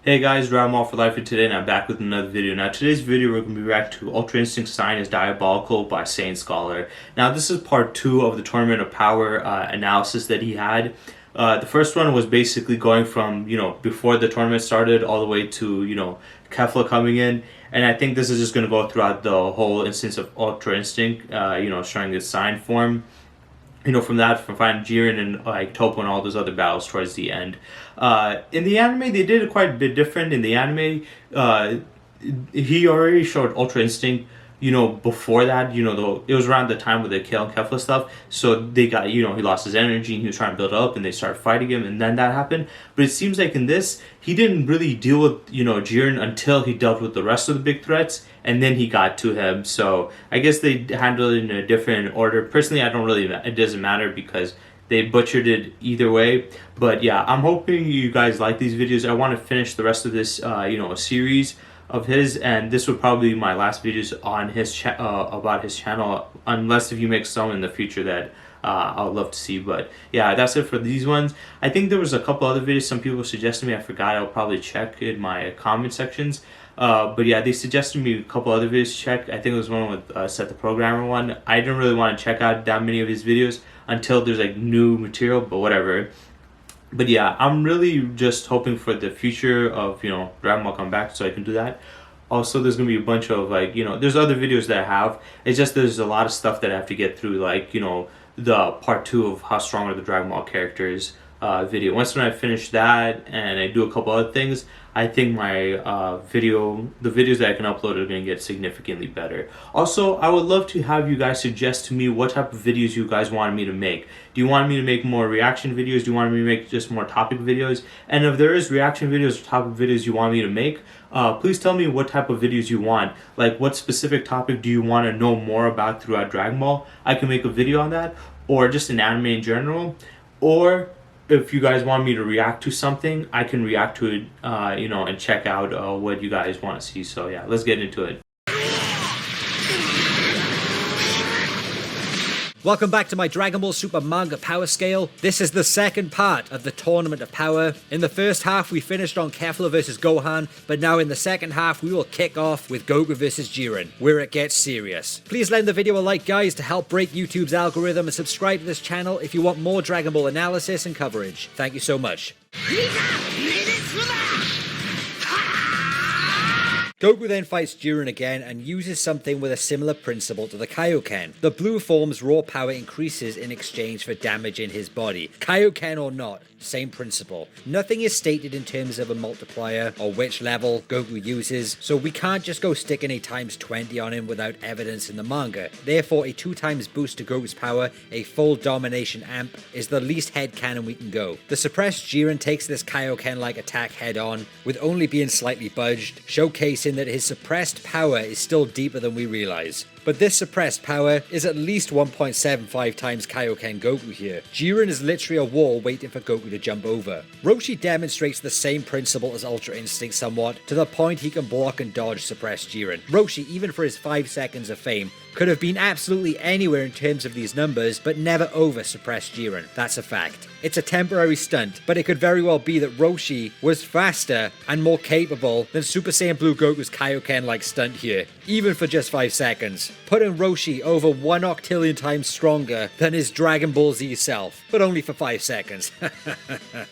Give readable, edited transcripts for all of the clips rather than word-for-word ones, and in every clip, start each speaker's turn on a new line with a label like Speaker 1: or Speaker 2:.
Speaker 1: Hey guys, Dragon for Life for today, and I'm back with another video. Now, today's video we're going to be reacting to Ultra Instinct Saiyan is Diabolical by Saiyan Scholar. Now, this is part 2 of the Tournament of Power analysis that he had. The first one was basically going from, before the tournament started all the way to, Kefla coming in. And I think this is just going to go throughout the whole instance of Ultra Instinct, showing this sign form. From finding Jiren and like Toppo and all those other battles towards the end. In the anime, they did it quite a bit different. In the anime, he already showed Ultra Instinct, before that, it was around the time with the Kale and Kefla stuff. So they got, he lost his energy and he was trying to build up and they started fighting him and then that happened. But it seems like in this, he didn't really deal with, Jiren until he dealt with the rest of the big threats and then he got to him. So I guess they handled it in a different order. Personally, it doesn't matter because they butchered it either way. But yeah, I'm hoping you guys like these videos. I want to finish the rest of this, series of his, and this would probably be my last videos on his about his channel, unless if you make some in the future that I would love to see. But yeah, that's it for these ones. I think there was a couple other videos some people suggested me. I forgot. I'll probably check in my comment sections. But yeah, they suggested me a couple other videos to check. I think it was one with Set the Programmer one. I didn't really want to check out that many of his videos until there's like new material, but whatever. But yeah, I'm really just hoping for the future of, Dragon Ball come back so I can do that. Also, there's going to be a bunch of, like, there's other videos that I have. It's just there's a lot of stuff that I have to get through, like, the part 2 of how strong are the Dragon Ball characters video. Once when I finish that and I do a couple other things, I think my the videos that I can upload are going to get significantly better. Also, I would love to have you guys suggest to me what type of videos you guys want me to make. Do you want me to make more reaction videos? Do you want me to make just more topic videos? And if there is reaction videos or topic videos you want me to make, please tell me what type of videos you want. Like, what specific topic do you want to know more about throughout Dragon Ball? I can make a video on that, or just an anime in general, or if you guys want me to react to something, I can react to it, and check out what you guys want to see. So yeah, let's get into it.
Speaker 2: Welcome back to my Dragon Ball Super Manga Power Scale. This is the second part of the Tournament of Power. In the first half, we finished on Kefla vs Gohan, but now in the second half, we will kick off with Goku vs Jiren, where it gets serious. Please lend the video a like, guys, to help break YouTube's algorithm, and subscribe to this channel if you want more Dragon Ball analysis and coverage. Thank you so much. Goku then fights Jiren again and uses something with a similar principle to the Kaioken. The blue form's raw power increases in exchange for damage in his body. Kaioken or not, same principle. Nothing is stated in terms of a multiplier or which level Goku uses, so we can't just go sticking a times 20 on him without evidence in the manga. Therefore, a 2 times boost to Goku's power, a full domination amp, is the least headcanon we can go. The suppressed Jiren takes this Kaioken-like attack head on, with only being slightly budged, showcasing that his suppressed power is still deeper than we realize. But this suppressed power is at least 1.75 times Kaioken Goku here. Jiren is literally a wall waiting for Goku to jump over. Roshi demonstrates the same principle as Ultra Instinct somewhat, to the point he can block and dodge suppressed Jiren. Roshi, even for his 5 seconds of fame, could have been absolutely anywhere in terms of these numbers, but never over suppressed Jiren. That's a fact. It's a temporary stunt, but it could very well be that Roshi was faster and more capable than Super Saiyan Blue Goku's Kaioken-like stunt here, even for just 5 seconds, putting Roshi over 1 octillion times stronger than his Dragon Ball Z self, but only for 5 seconds.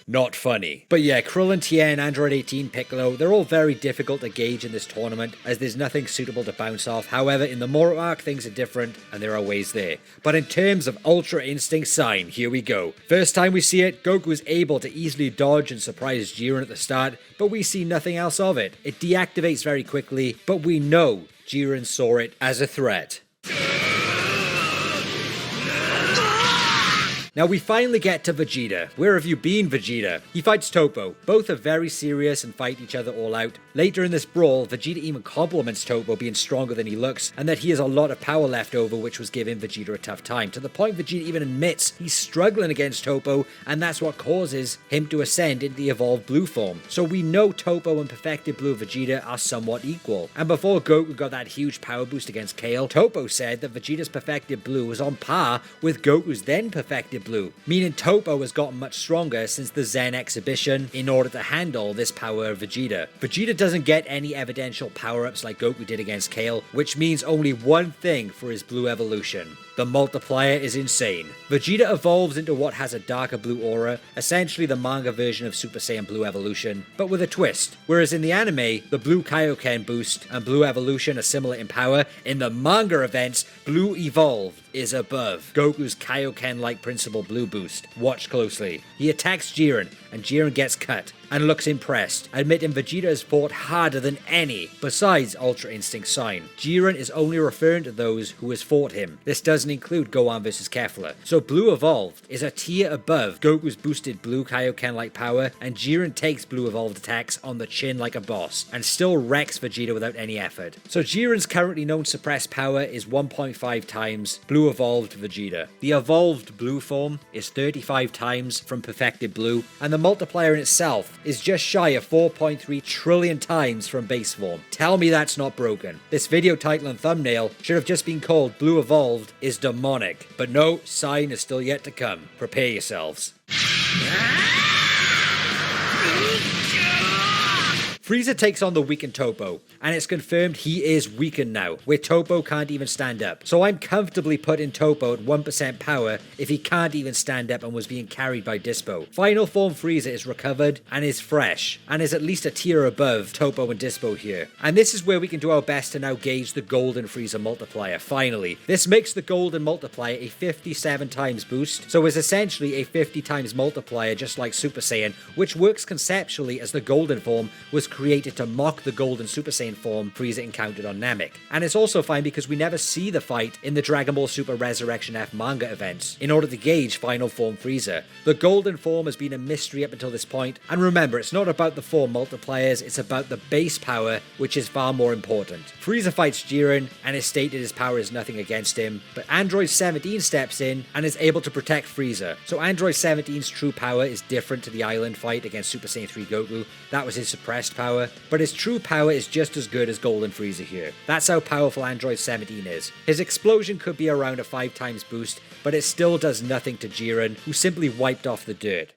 Speaker 2: Not funny. But yeah, Krillin, Tien, Android 18, Piccolo, they're all very difficult to gauge in this tournament, as there's nothing suitable to bounce off. However, in the Moro arc, things are different, and there are ways there. But in terms of Ultra Instinct Sign, here we go. First time we see it, Goku is able to easily dodge and surprise Jiren at the start, but we see nothing else of it. It deactivates very quickly, but we know Jiren saw it as a threat. Now we finally get to Vegeta. Where have you been, Vegeta? He fights Toppo. Both are very serious and fight each other all out. Later in this brawl, Vegeta even compliments Toppo being stronger than he looks, and that he has a lot of power left over, which was giving Vegeta a tough time, to the point Vegeta even admits he's struggling against Toppo, and that's what causes him to ascend into the evolved blue form. So we know Toppo and perfected blue Vegeta are somewhat equal. And before Goku got that huge power boost against Kale, Toppo said that Vegeta's perfected blue was on par with Goku's then perfected blue blue, meaning Toppo has gotten much stronger since the Zen exhibition in order to handle this power of Vegeta. Vegeta doesn't get any evidential power-ups like Goku did against Kale, which means only one thing for his blue evolution. The multiplier is insane. Vegeta evolves into what has a darker blue aura, essentially the manga version of Super Saiyan Blue Evolution, but with a twist. Whereas in the anime, the Blue Kaioken boost and Blue Evolution are similar in power, in the manga events, Blue Evolved is above Goku's Kaioken-like principle Blue boost. Watch closely. He attacks Jiren, and Jiren gets cut, and looks impressed, admitting Vegeta has fought harder than any, besides Ultra Instinct Sign. Jiren is only referring to those who has fought him. This doesn't include Gohan vs Kefla. So Blue Evolved is a tier above Goku's boosted Blue Kaioken-like power, and Jiren takes Blue Evolved attacks on the chin like a boss, and still wrecks Vegeta without any effort. So Jiren's currently known suppressed power is 1.5 times Blue Evolved Vegeta. The evolved Blue form is 35 times from Perfected Blue, and the multiplier in itself is just shy of 4.3 trillion times from base form. Tell me that's not broken. This video title and thumbnail should have just been called Blue Evolved is Demonic. But no, sign is still yet to come. Prepare yourselves. Frieza takes on the weakened Toppo, and it's confirmed he is weakened now, where Toppo can't even stand up. So I'm comfortably putting Toppo at 1% power if he can't even stand up and was being carried by Dispo. Final form Frieza is recovered and is fresh, and is at least a tier above Toppo and Dispo here. And this is where we can do our best to now gauge the golden Frieza multiplier, finally. This makes the golden multiplier a 57 times boost, so is essentially a 50 times multiplier just like Super Saiyan, which works conceptually as the golden form was created to mock the golden Super Saiyan form Frieza encountered on Namek. And it's also fine because we never see the fight in the Dragon Ball Super Resurrection F manga events in order to gauge final form Frieza. The golden form has been a mystery up until this point, and remember, it's not about the form multipliers, it's about the base power, which is far more important. Frieza fights Jiren, and is stated his power is nothing against him, but Android 17 steps in and is able to protect Frieza. So Android 17's true power is different to the island fight against Super Saiyan 3 Goku. That was his suppressed power. But his true power is just as good as Golden Frieza here. That's how powerful Android 17 is. His explosion could be around a 5 times boost, but it still does nothing to Jiren, who simply wiped off the dirt.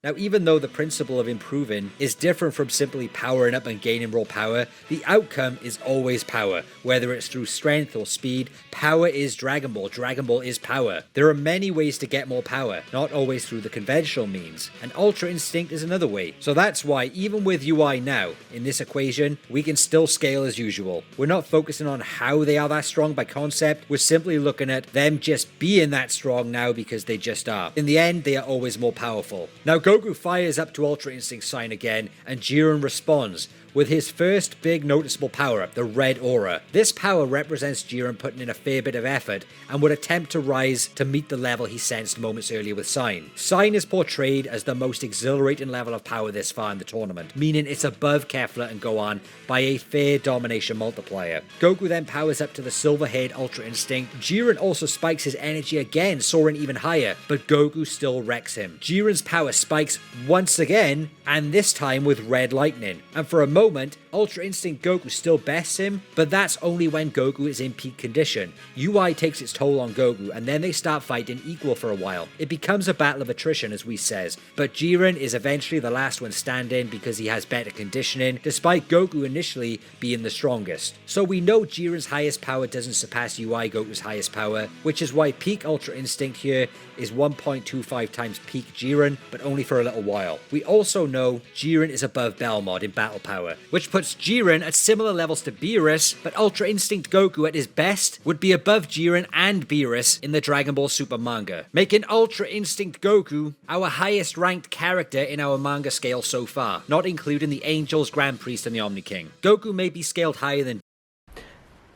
Speaker 2: Now, even though the principle of improving is different from simply powering up and gaining raw power, the outcome is always power. Whether it's through strength or speed, power is Dragon Ball. Dragon Ball is power. There are many ways to get more power, not always through the conventional means, and Ultra Instinct is another way. So that's why, even with UI now, in this equation, we can still scale as usual. We're not focusing on how they are that strong by concept, we're simply looking at them just being that strong now because they just are. In the end, they are always more powerful. Now, Goku fires up to Ultra Instinct Sign again, and Jiren responds with his first big noticeable power-up, the red aura. This power represents Jiren putting in a fair bit of effort and would attempt to rise to meet the level he sensed moments earlier with Sign. Sign is portrayed as the most exhilarating level of power this far in the tournament, meaning it's above Kefla and Gohan by a fair domination multiplier. Goku then powers up to the silver-haired Ultra Instinct. Jiren also spikes his energy again, soaring even higher, but Goku still wrecks him. Jiren's power spikes once again, and this time with red lightning. And for a moment, Ultra Instinct Goku still bests him, but that's only when Goku is in peak condition. UI takes its toll on Goku, and then they start fighting equal for a while. It becomes a battle of attrition, as we says, but Jiren is eventually the last one standing because he has better conditioning, despite Goku initially being the strongest. So we know Jiren's highest power doesn't surpass UI Goku's highest power, which is why peak Ultra Instinct here is 1.25 times peak Jiren, but only for a little while. We also know Jiren is above Belmod in battle power, which puts Jiren at similar levels to Beerus, but Ultra Instinct Goku at his best would be above Jiren and Beerus in the Dragon Ball Super manga, making Ultra Instinct Goku our highest ranked character in our manga scale so far, not including the Angels, Grand Priest, and the Omni King. Goku may be scaled higher than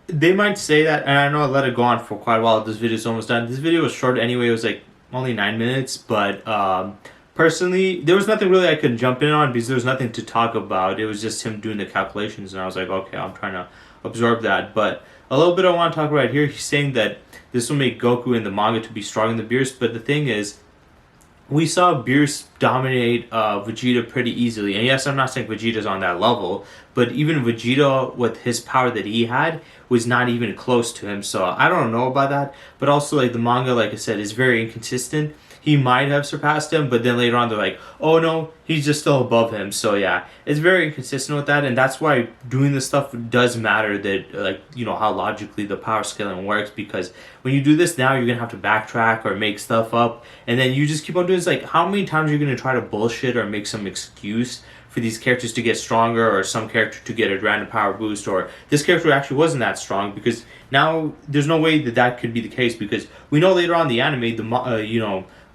Speaker 1: They might say that, and I know I let it go on for quite a while. This video is almost done. This video was short anyway. It was like only 9 minutes, but personally, there was nothing really I could jump in on because there was nothing to talk about. It was just him doing the calculations, and I was like, okay, I'm trying to absorb that. But a little bit I want to talk about here. He's saying that this will make Goku in the manga to be stronger than Beerus, but the thing is, we saw Beerus dominate Vegeta pretty easily. And yes, I'm not saying Vegeta's on that level, but even Vegeta with his power that he had was not even close to him. So I don't know about that. But also, like, the manga, like I said, is very inconsistent. He might have surpassed him, but then later on they're like, oh no, he's just still above him. So yeah, it's very inconsistent with that, and that's why doing this stuff does matter. That, like, you know, how logically the power scaling works, because when you do this now, you're gonna have to backtrack or make stuff up, and then you just keep on doing this. Like, how many times are you gonna try to bullshit or make some excuse for these characters to get stronger, or some character to get a random power boost, or this character actually wasn't that strong? Because now there's no way that that could be the case, because we know later on in the anime,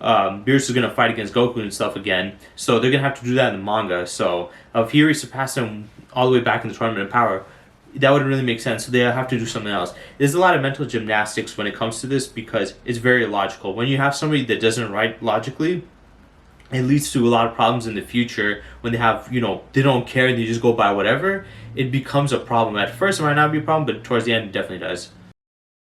Speaker 1: Beerus is gonna fight against Goku and stuff again, so they're gonna have to do that in the manga. So if he already surpassed him all the way back in the tournament of power, that wouldn't really make sense. So they have to do something else. There's a lot of mental gymnastics when it comes to this, because it's very logical. When you have somebody that doesn't write logically, it leads to a lot of problems in the future when they have, they don't care and they just go by whatever. It becomes a problem. At first it might not be a problem, but towards the end it definitely does.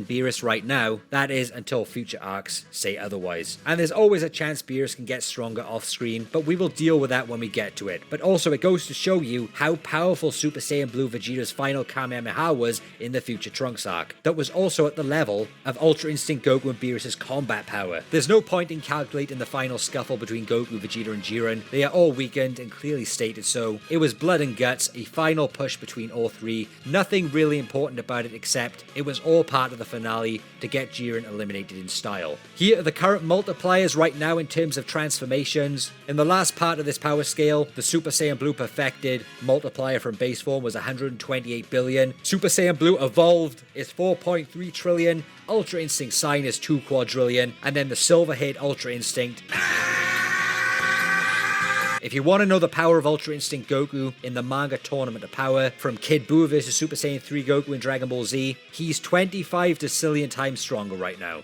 Speaker 2: Beerus right now, that is until future arcs say otherwise. And there's always a chance Beerus can get stronger off screen, but we will deal with that when we get to it. But also it goes to show you how powerful Super Saiyan Blue Vegeta's final Kamehameha was in the future Trunks arc. That was also at the level of Ultra Instinct Goku and Beerus' combat power. There's no point in calculating the final scuffle between Goku, Vegeta and Jiren. They are all weakened and clearly stated so. It was blood and guts, a final push between all three. Nothing really important about it except it was all part of the finale to get Jiren eliminated in style. Here are the current multipliers right now in terms of transformations. In the last part of this power scale, the Super Saiyan Blue perfected multiplier from base form was 128 billion. Super Saiyan Blue evolved is 4.3 trillion. Ultra Instinct Saiyan is 2 quadrillion. And then the silver-haired Ultra Instinct. If you want to know the power of Ultra Instinct Goku in the manga Tournament of Power, from Kid Buu vs Super Saiyan 3 Goku in Dragon Ball Z, he's 25 decillion times stronger right now.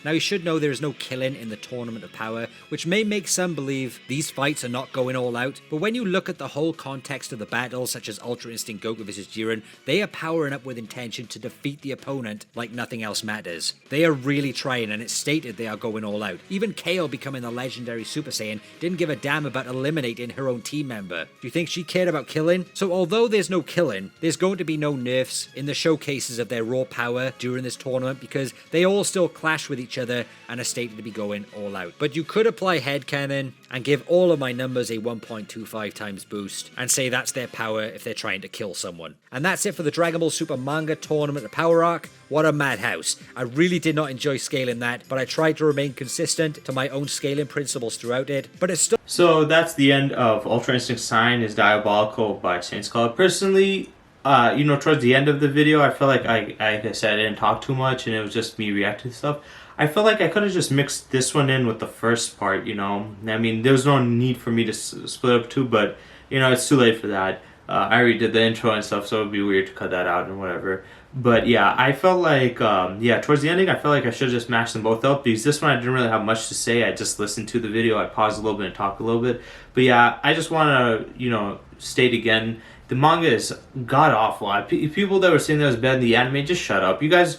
Speaker 2: Now you should know there is no killing in the Tournament of Power, which may make some believe these fights are not going all out, but when you look at the whole context of the battle, such as Ultra Instinct Goku vs Jiren, they are powering up with intention to defeat the opponent like nothing else matters. They are really trying, and it's stated they are going all out. Even Kale becoming the legendary Super Saiyan didn't give a damn about eliminating her own team member. Do you think she cared about killing? So although there's no killing, there's going to be no nerfs in the showcases of their raw power during this tournament, because they all still clash with each other and are stated to be going all out. But you could apply headcanon and give all of my numbers a 1.25 times boost and say that's their power if they're trying to kill someone. And that's it for the Dragon Ball Super Manga Tournament of Power arc. What a madhouse. I really did not enjoy scaling that, but I tried to remain consistent to my own scaling principles throughout it, but it's still...
Speaker 1: So that's the end of Ultra Instinct Saiyan is Diabolical by Saiyan Scholar. Personally, towards the end of the video, I felt like I said, I didn't talk too much and it was just me reacting to stuff. I felt like I could have just mixed this one in with the first part, I mean, there was no need for me to split up two, but, it's too late for that. I already did the intro and stuff, so it would be weird to cut that out and whatever. But yeah, I felt like, towards the ending, I felt like I should have just mashed them both up, because this one I didn't really have much to say. I just listened to the video, I paused a little bit and talked a little bit. But yeah, I just want to, state again, the manga is god awful. People that were saying that was bad in the anime, just shut up. You guys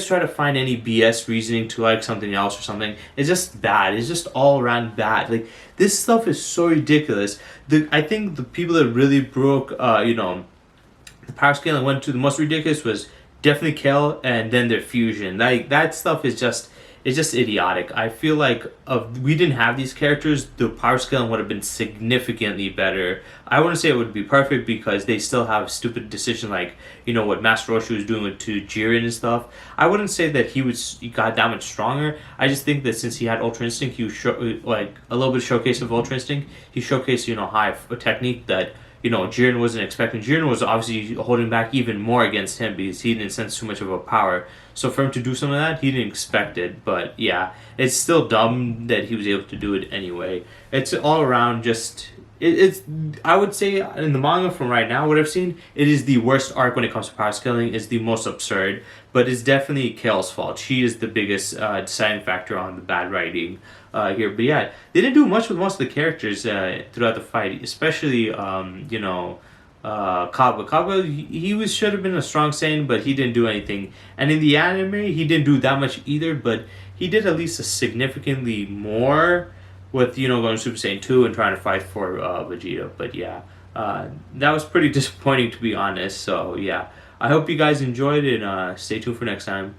Speaker 1: try to find any BS reasoning to like something else or something. It's just bad. It's just all around bad. Like, this stuff is so ridiculous. I think the people that really broke, the power scale and went to the most ridiculous was definitely Kale and then their fusion. Like, that stuff is just... It's just idiotic. I feel like if we didn't have these characters, the power scaling would have been significantly better. I wouldn't say it would be perfect, because they still have a stupid decision like, what Master Roshi was doing to Jiren and stuff. I wouldn't say that he got that much stronger. I just think that since he had Ultra Instinct, he was like a little bit of showcase of Ultra Instinct. He showcased, high technique that Jiren wasn't expecting. Jiren was obviously holding back even more against him because he didn't sense too much of a power. So for him to do some of that, he didn't expect it. But yeah, it's still dumb that he was able to do it anyway. It's all around just... It's I would say in the manga from right now, what I've seen, it is the worst arc when it comes to power scaling. It's the most absurd, but it's definitely Kale's fault. She is the biggest deciding factor on the bad writing here. But yeah, they didn't do much with most of the characters throughout the fight, especially Kaba. Kaba, he should have been a strong Saiyan, but he didn't do anything. And in the anime, he didn't do that much either, but he did at least a significantly more with, you know, going Super Saiyan 2 and trying to fight for Vegeta. But yeah, that was pretty disappointing, to be honest. So yeah, I hope you guys enjoyed it. Stay tuned for next time.